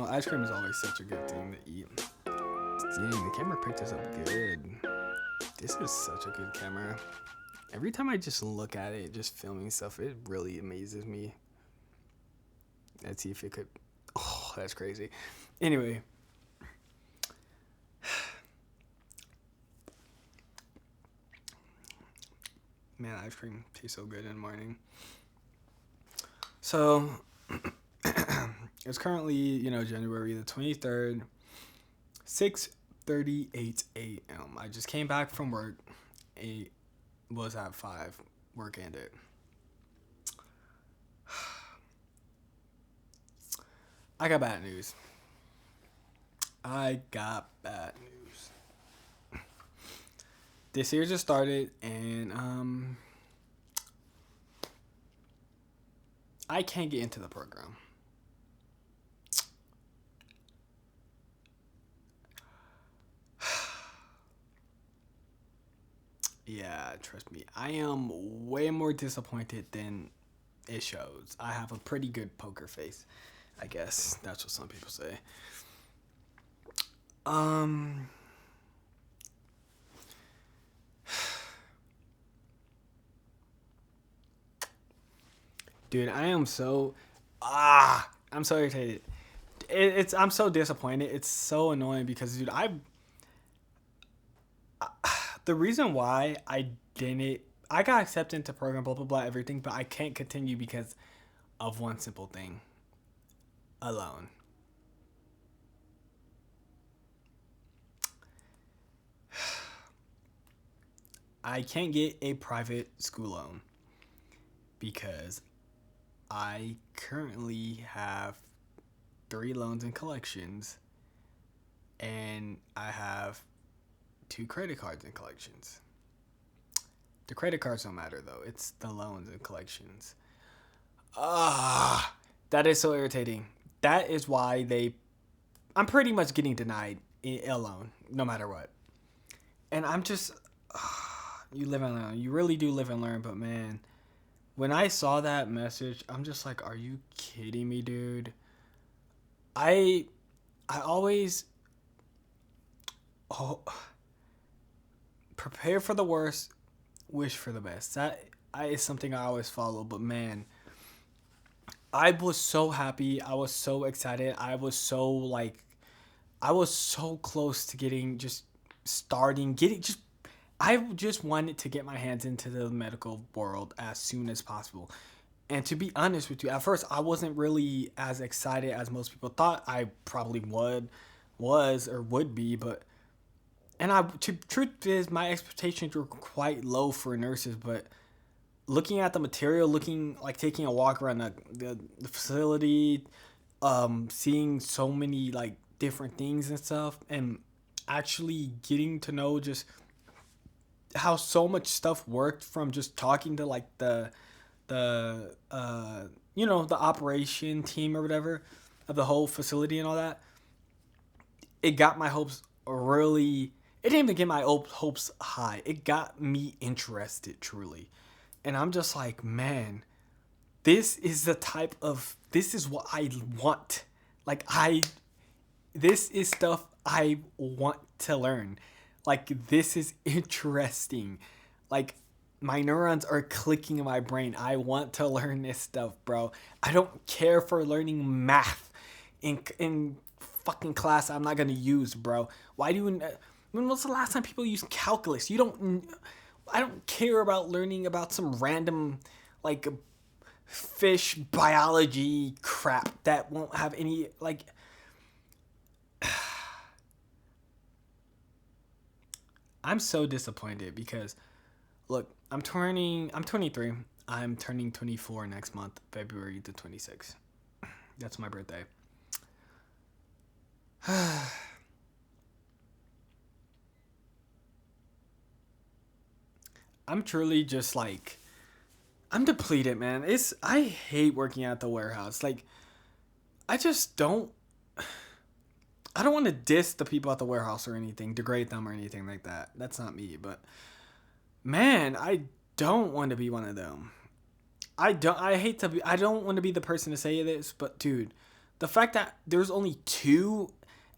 Ice cream is always such a good thing to eat. Dang, the camera picked us up good. This is such a good camera. Every time I just look at it, just filming stuff, it really amazes me. Let's see if it could. Oh, that's crazy. Anyway. Man, ice cream tastes so good in the morning. So, it's currently, January the 23rd, 6:38 a.m. I just came back from work. It was at 5. Work ended. I got bad news. This year just started, and I can't get into the program. Yeah, trust me. I am way more disappointed than it shows. I have a pretty good poker face. I guess that's what some people say. Dude, I'm so irritated. I'm so disappointed. It's so annoying because, dude, the reason why I got accepted into program, blah blah blah, everything, but I can't continue because of one simple thing alone. I can't get a private school loan because I currently have 3 loans in collections, and I have 2 credit cards in collections. The credit cards don't matter though. It's the loans and collections. That is so irritating. That is why I'm pretty much getting denied a loan no matter what. And I'm just, you live and learn. You really do live and learn, but man, when I saw that message, I'm just like, are you kidding me, dude? I always prepare for the worst, wish for the best. That is something I always follow, but man, I was so happy. I was so excited. I was so close to I just wanted to get my hands into the medical world as soon as possible. And to be honest with you, at first I wasn't really as excited as most people thought I probably would be, but truth is my expectations were quite low for nurses, but looking at the material, taking a walk around the facility, seeing so many different things and stuff, and actually getting to know just how so much stuff worked from just talking to the operation team or whatever of the whole facility and all that. It got my hopes really. It didn't even get my hopes high. It got me interested truly, and I'm just like, man, this is what I want. This is stuff I want to learn. This is interesting. My neurons are clicking in my brain. I want to learn this stuff, bro. I don't care for learning math in fucking class I'm not gonna use, bro. When was the last time people used calculus? I don't care about learning about some random fish biology crap that won't have any I'm so disappointed because look, I'm 23. I'm turning 24 next month, February the 26th. That's my birthday. I'm truly just I'm depleted, man. I hate working at the warehouse. I just don't I don't want to diss the people at the warehouse or anything, degrade them or anything like that. That's not me, but man, I don't want to be one of them. I hate to be, I don't want to be the person to say this, but dude, the fact that there's only two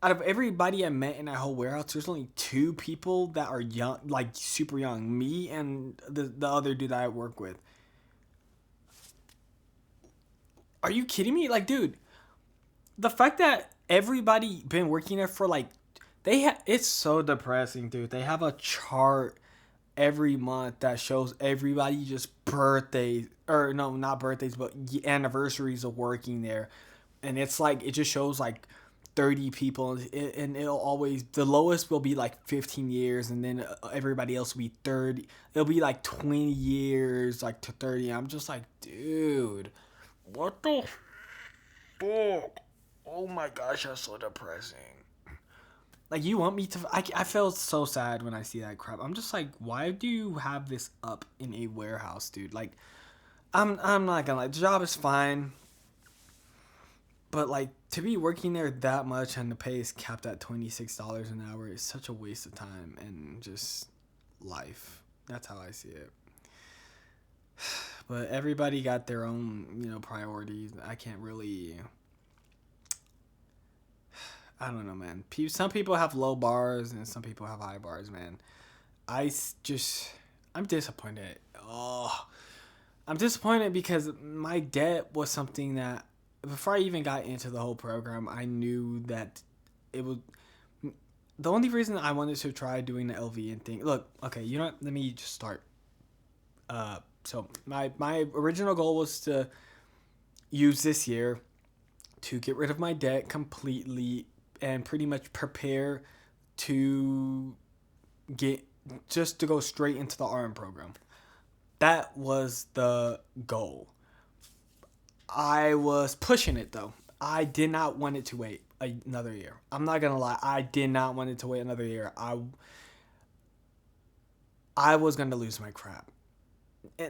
out of everybody I met in that whole warehouse, there's only two people that are young, like super young. Me and the other dude that I work with. Are you kidding me? Like, dude, the fact that everybody been working there for like it's so depressing, dude. They have a chart every month that shows everybody just birthdays, or no, not birthdays, but anniversaries of working there, and it's like it just shows like 30 people, and it'll always, the lowest will be like 15 years, and then everybody else will be 30. It'll be like 20 years, like to 30. I'm just like, dude, what the fuck? Oh my gosh, that's so depressing. Like, you want me to? I feel so sad when I see that crap. I'm just like, why do you have this up in a warehouse, dude? Like, I'm not gonna lie, the job is fine, but like to be working there that much and the pay is capped at $26 an hour is such a waste of time and just life. That's how I see it. But everybody got their own, priorities. I can't really. I don't know, man. Some people have low bars and some people have high bars, man. Just, I'm disappointed. Oh, I'm disappointed because my debt was something that, before I even got into the whole program, I knew that it was, the only reason I wanted to try doing the LVN thing. Look, okay, you know what? Let me just start. So my original goal was to use this year to get rid of my debt completely and pretty much prepare to to go straight into the RM program. That was the goal. I was pushing it though. I did not want it to wait another year. I'm not gonna lie. I did not want it to wait another year. I was gonna lose my crap.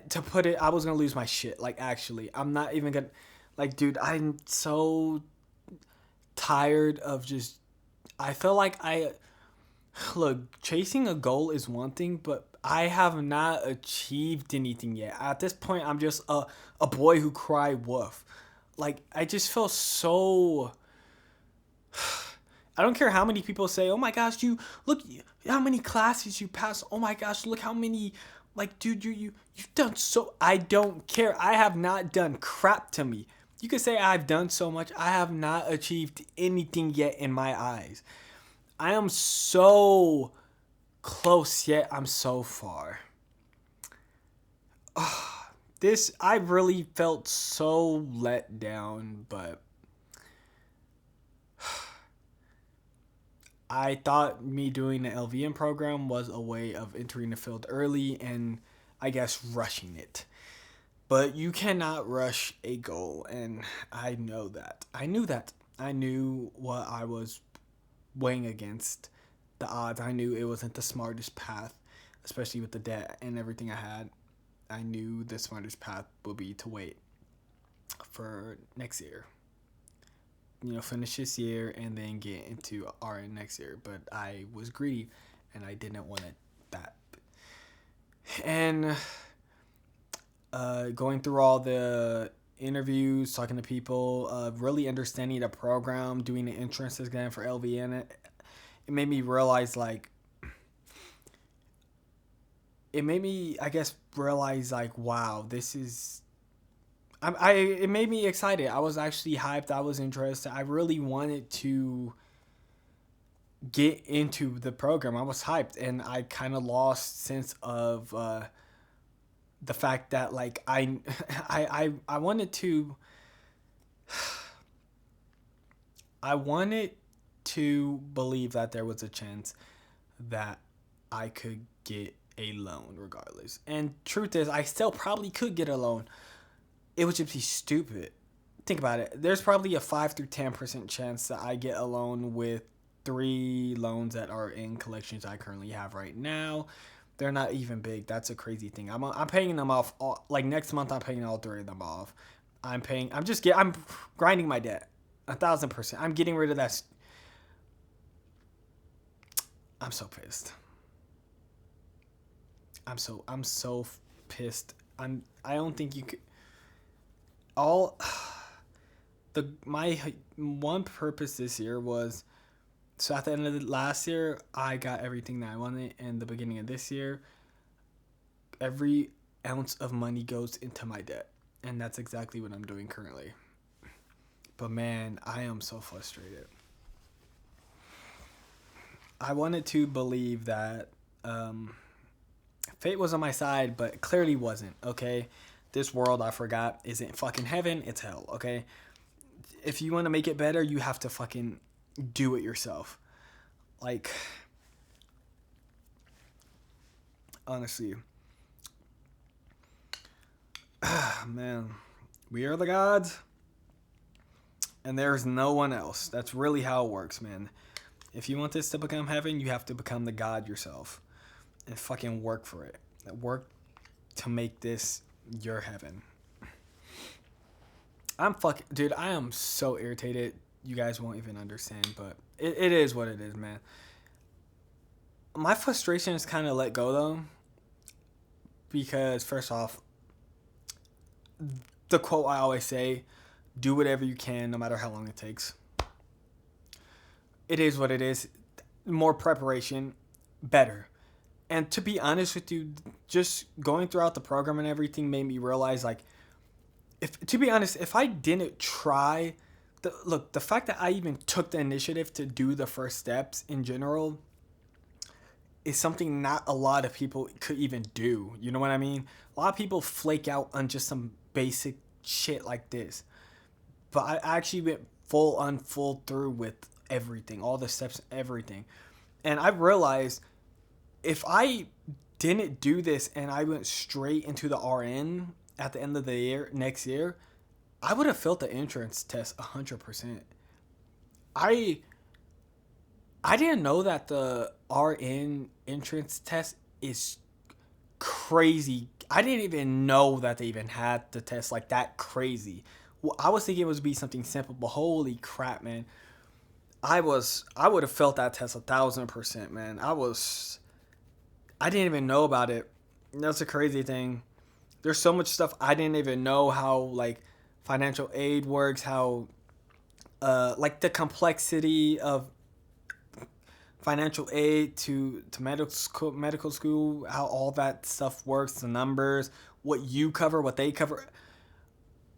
To put it, I was gonna lose my shit. Like, actually, I'm not even gonna. Like, dude, I'm so tired of just. I feel like look, chasing a goal is one thing, but I have not achieved anything yet. At this point, I'm just a boy who cried wolf. Like, I just feel so. I don't care how many people say, "Oh my gosh, you look how many classes you passed. Oh my gosh, look how many." Like, dude, you've done so. I don't care. I have not done crap to me. You could say I've done so much. I have not achieved anything yet in my eyes. I am so close, yet I'm so far. I really felt so let down, but I thought me doing the LVN program was a way of entering the field early and, I guess, rushing it. But you cannot rush a goal, and I know that. I knew that. I knew what I was weighing against the odds. I knew it wasn't the smartest path, especially with the debt and everything I had. I knew the smartest path would be to wait for next year. Finish this year and then get into RN next year. But I was greedy and I didn't want that. And going through all the interviews, talking to people, really understanding the program, doing the entrance exam for LVN, it made me realize, like, I guess, realize, like, wow, this is, it made me excited. I was actually hyped. I was interested. I really wanted to get into the program. I was hyped, and I kind of lost sense of the fact that, like, I wanted to I wanted to believe that there was a chance that I could get a loan regardless. And truth is, I still probably could get a loan. It would just be stupid. Think about it. There's probably a 5 through 10% chance that I get a loan with 3 loans that are in collections I currently have right now. They're not even big. That's a crazy thing. I'm paying them off like next month. I'm paying all 3 of them off. I'm grinding my debt 1,000%. I'm getting rid of that. I'm so pissed. I'm so pissed. I don't think you could. all the my one purpose this year was, so at the end of the last year I got everything that I wanted, and the beginning of this year every ounce of money goes into my debt, and that's exactly what I'm doing currently. But man, I am so frustrated. I wanted to believe that fate was on my side, but it clearly wasn't. Okay, this world, I forgot, isn't fucking heaven, it's hell. Okay, if you want to make it better, you have to fucking do it yourself. Like, honestly, man, we are the gods, and there's no one else. That's really how it works, man. If you want this to become heaven, you have to become the god yourself and fucking work for it. Work to make this your heaven. I'm fucking, dude, I am so irritated. You guys won't even understand, but it is what it is, man. My frustration is kind of let go, though, because first off, the quote I always say, do whatever you can, no matter how long it takes. It is what it is. More preparation, better. And to be honest with you, just going throughout the program and everything made me realize, like, if I didn't try, the fact that I even took the initiative to do the first steps in general is something not a lot of people could even do. You know what I mean? A lot of people flake out on just some basic shit like this. But I actually went full through with everything, all the steps, everything. And I realized if I didn't do this and I went straight into the RN at the end of the year, next year, I would have failed the entrance test 100%. I didn't know that the RN entrance test is crazy. I didn't even know that they even had the test like that crazy. Well, I was thinking it would be something simple, but holy crap, man. I would have felt that test 1,000%, man. I didn't even know about it. That's a crazy thing. There's so much stuff I didn't even know how, like, financial aid works, how like the complexity of financial aid to medical school, how all that stuff works, the numbers, what you cover, what they cover.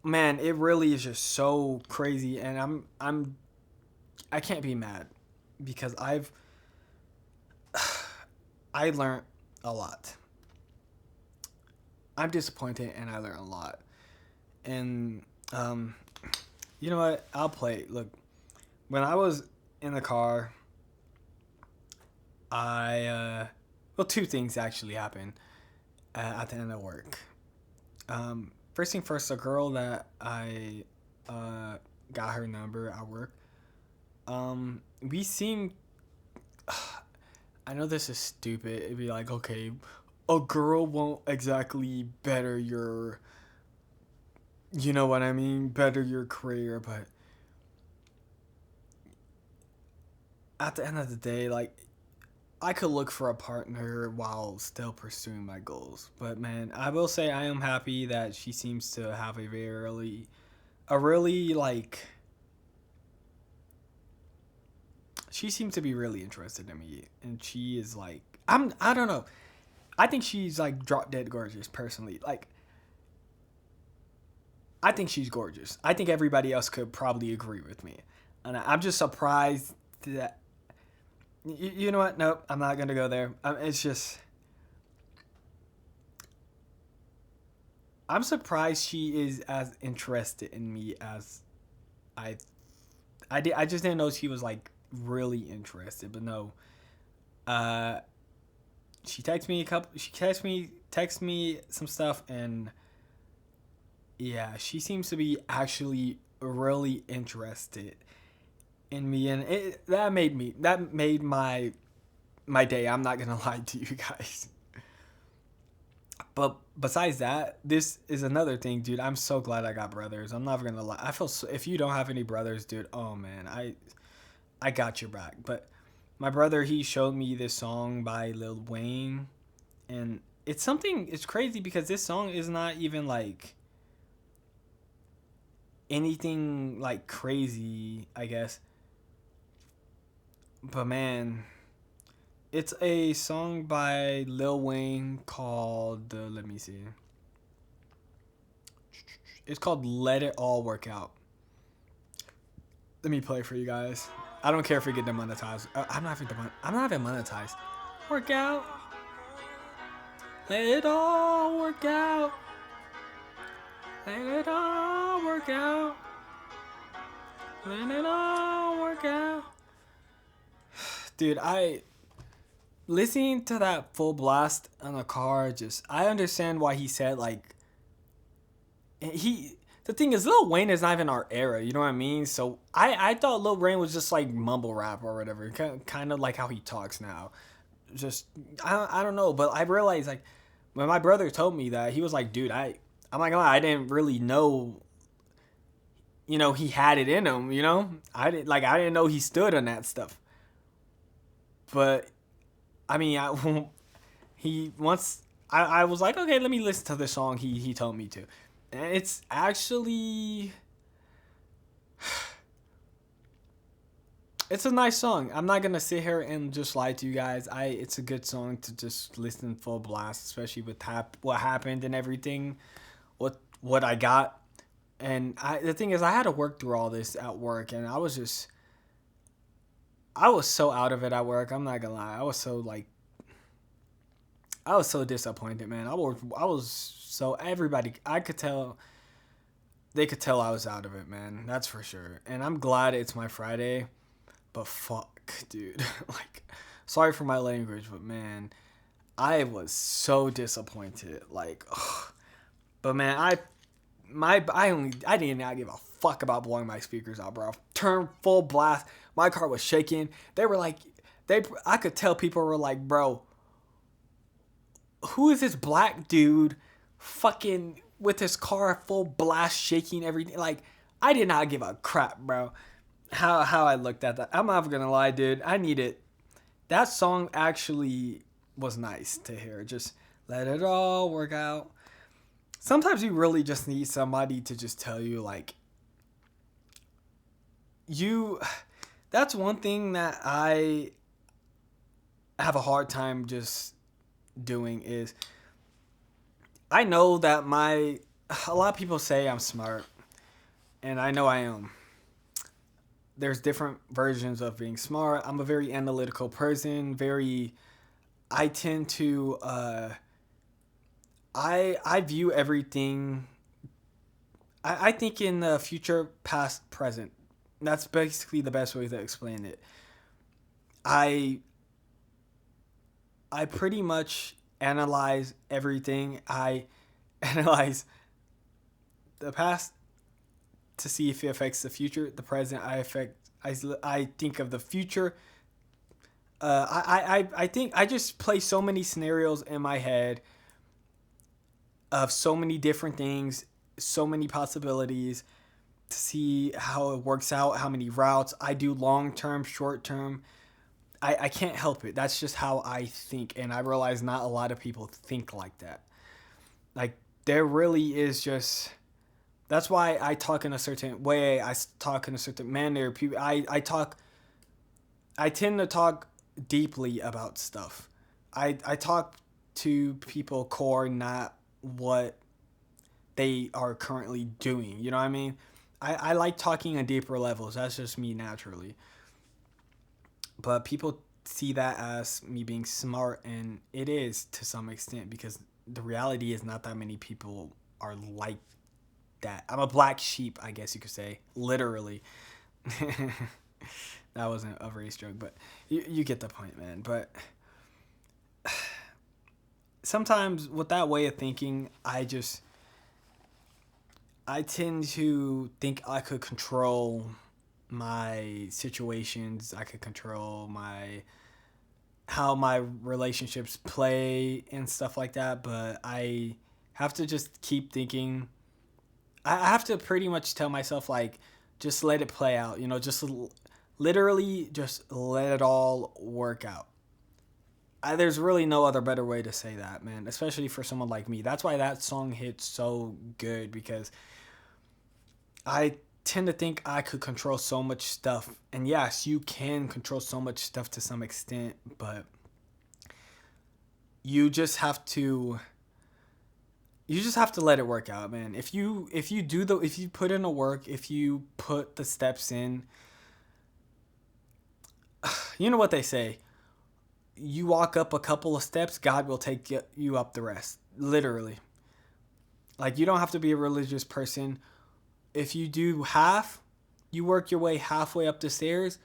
Man, it really is just so crazy, and I can't be mad because I learned a lot. I'm disappointed, and I learned a lot. And you know what? I'll play. Look, when I was in the car, well, two things actually happened at the end of work. First thing first, a girl that I got her number at work. We seemed. I know this is stupid. It'd be like, okay, a girl won't exactly better your, you know what I mean, better your career, but at the end of the day, like, I could look for a partner while still pursuing my goals. But man, I will say I am happy that she seems to have a really like, she seems to be really interested in me, and she is like, I don't know. I think she's like drop dead gorgeous personally. Like, I think she's gorgeous. I think everybody else could probably agree with me. And I'm just surprised that, you know what? Nope, I'm not going to go there. It's just, I'm surprised she is as interested in me as I I just didn't know she was like really interested, but no. Uh text me some stuff, and yeah, she seems to be actually really interested in me, and that made my day. I'm not gonna lie to you guys. But besides that, this is another thing, dude. I'm so glad I got brothers. I'm not gonna lie. I feel so, if you don't have any brothers, dude. Oh man, I got your back. But my brother, he showed me this song by Lil Wayne, and it's something. It's crazy because this song is not even like. anything like crazy, I guess. But man, it's a song by Lil Wayne called let me see. It's called "Let It All Work Out." Let me play it for you guys. I don't care if we get demonetized. I'm not even monetized. Work out. Let it all work out. Let it all work out. Let it all work out. Dude, I listening to that full blast on the car, just I understand why he said like he the thing is Lil Wayne is not even our era, you know what I mean? So I thought Lil Wayne was just like mumble rap or whatever, kind of like how he talks now. Just I don't know, but I realized like when my brother told me that, he was like, dude, I'm not gonna lie, I didn't really know, you know, he had it in him, you know? I didn't know he stood on that stuff. But I mean, he once I was like, okay, let me listen to the song he told me to. And it's actually it's a nice song. I'm not gonna sit here and just lie to you guys. It's a good song to just listen full blast, especially with what happened and everything, what I got. And the thing is, I had to work through all this at work, and I was so out of it at work. I'm not gonna lie. I was so disappointed, man. I was so everybody. I could tell. They could tell I was out of it, man. That's for sure. And I'm glad it's my Friday. But fuck, dude. Like, sorry for my language, but man, I was so disappointed. Like, ugh. But man, I did not give a fuck about blowing my speakers out, bro. Turn full blast. My car was shaking. They were like, I could tell people were like, bro, who is this black dude fucking with his car full blast shaking everything? Like, I did not give a crap, bro. How I looked at that. I'm not gonna lie, dude. I need it. That song actually was nice to hear. Just let it all work out. Sometimes you really just need somebody to just tell you, like, you. That's one thing that I have a hard time just doing is I know that a lot of people say I'm smart, and I know I am. There's different versions of being smart. I'm a very analytical person. I tend to I view everything. I think in the future, past, present. That's basically the best way to explain it. I I pretty much analyze everything. I analyze the past to see if it affects the future. The present, I think of the future. I think I just play so many scenarios in my head of so many different things, so many possibilities to see how it works out, how many routes I do, long term, short term. I can't help it. That's just how I think. And I realize not a lot of people think like that. Like, there really is just. That's why I talk in a certain way. I talk in a certain manner. I tend to talk deeply about stuff. I talk to people core, not what they are currently doing. You know what I mean? I like talking on deeper levels. That's just me naturally. But people see that as me being smart, and it is to some extent because the reality is not that many people are like that. I'm a black sheep, I guess you could say, literally. That wasn't a race joke, but you get the point, man. But sometimes with that way of thinking, I tend to think I could control my situations. I could control how my relationships play and stuff like that. But I have to just keep thinking. I have to pretty much tell myself like, just let it play out. You know, just literally just let it all work out. There's really no other better way to say that, man. Especially for someone like me. That's why that song hits so good because I tend to think I could control so much stuff. And yes, you can control so much stuff to some extent, but you just have to let it work out, man. If you put in the work, if you put the steps in, you know what they say. You walk up a couple of steps, God will take you up the rest. Literally. Like, you don't have to be a religious person. If you do half, you work your way halfway up the stairs,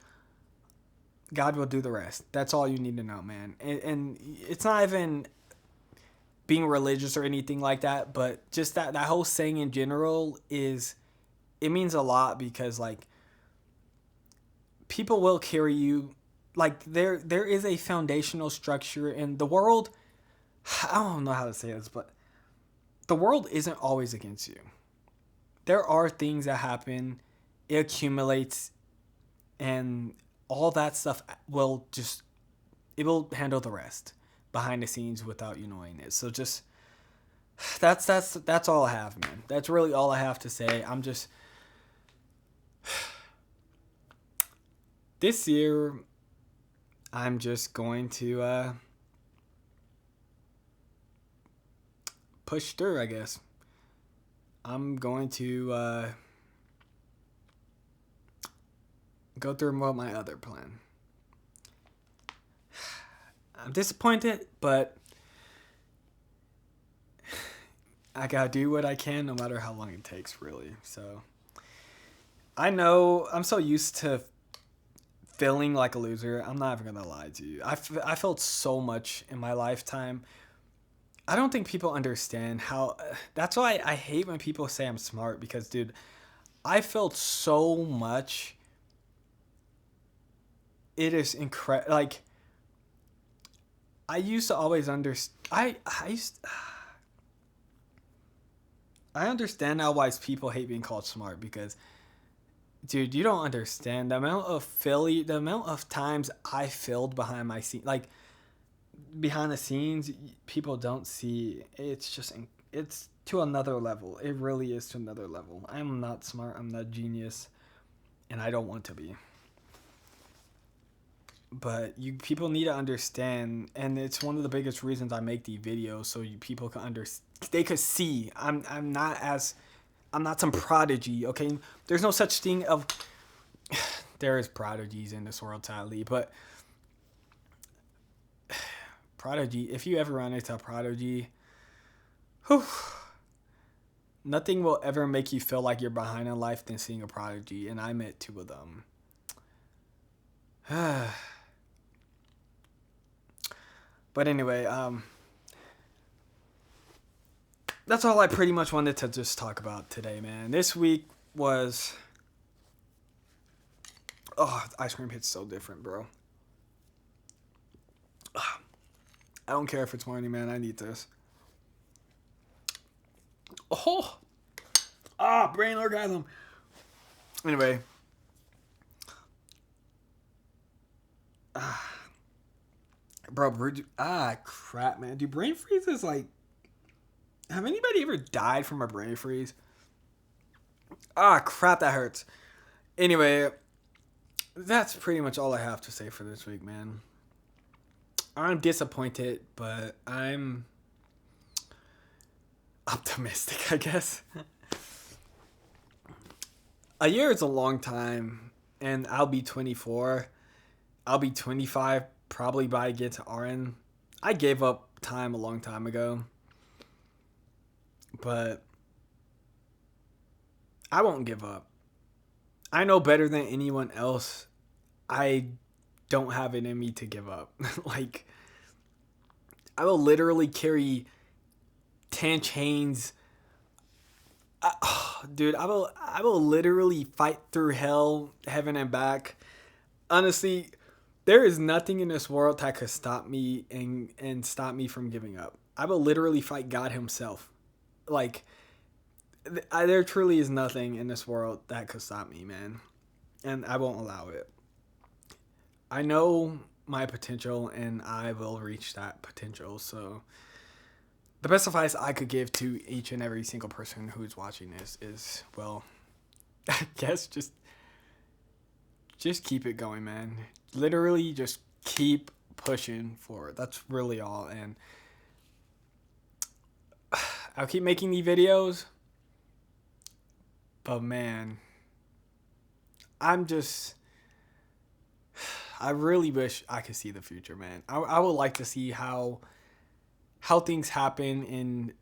God will do the rest. That's all you need to know, man. And it's not even being religious or anything like that, but just that whole saying in general it means a lot, because like people will carry you. Like, there is a foundational structure in the world. I don't know how to say this, but the world isn't always against you. There are things that happen, it accumulates, and all that stuff it will handle the rest behind the scenes without you knowing it. So just that's all I have, man. That's really all I have to say. This year I'm just going to push through, I guess. I'm going to go through my other plan. I'm disappointed, but I gotta do what I can no matter how long it takes, really. So I know I'm so used to feeling like a loser. I'm not even gonna lie to you. I felt so much in my lifetime. I don't think people understand how. That's why I hate when people say I'm smart, because, dude, I felt so much. It is incredible. Like, I used to always I understand now why people hate being called smart, because, dude, you don't understand the amount of times I failed behind my scene, like behind the scenes. People don't see. It's to another level. It really is to another level. I'm not smart. I'm not genius, and I don't want to be. But people need to understand, and it's one of the biggest reasons I make these videos, so people can they could see I'm not some prodigy. Okay, there's no such thing of there is prodigies in this world, sadly, but prodigy. If you ever run into a prodigy, whew, nothing will ever make you feel like you're behind in life than seeing a prodigy, and I met two of them. But anyway, that's all I pretty much wanted to just talk about today, man. This week was... Oh, ice cream hits so different, bro. I don't care if it's morning, man. I need this. Oh! Brain orgasm. Anyway. Bro, crap, man. Do brain freezes, like... Have anybody ever died from a brain freeze? Crap, that hurts. Anyway, that's pretty much all I have to say for this week, man. I'm disappointed, but I'm optimistic, I guess. A year is a long time, and I'll be 24. I'll be 25 probably by I get to RN. I gave up time a long time ago, but I won't give up. I know better than anyone else. I don't have it in me to give up. Like, I will literally carry 10 chains. Dude, I will literally fight through hell, heaven and back. Honestly, there is nothing in this world that could stop me and stop me from giving up. I will literally fight God himself. Like, there truly is nothing in this world that could stop me, man. And I won't allow it. I know my potential, and I will reach that potential. So the best advice I could give to each and every single person who's watching this is, well, I guess just keep it going, man. Literally just keep pushing forward. That's really all. And I'll keep making these videos. But man, I'm just I really wish I could see the future, man. I would like to see how things happen in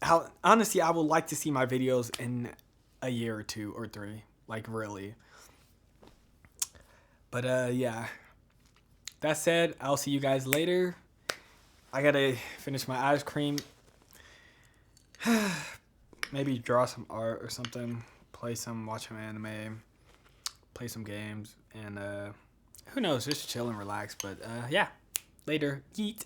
how honestly I would like to see my videos in a year or two or three. Like really. But yeah. That said, I'll see you guys later. I gotta finish my ice cream. Maybe draw some art or something. Watch some anime, play some games, and who knows, just chill and relax. But yeah, later. Yeet.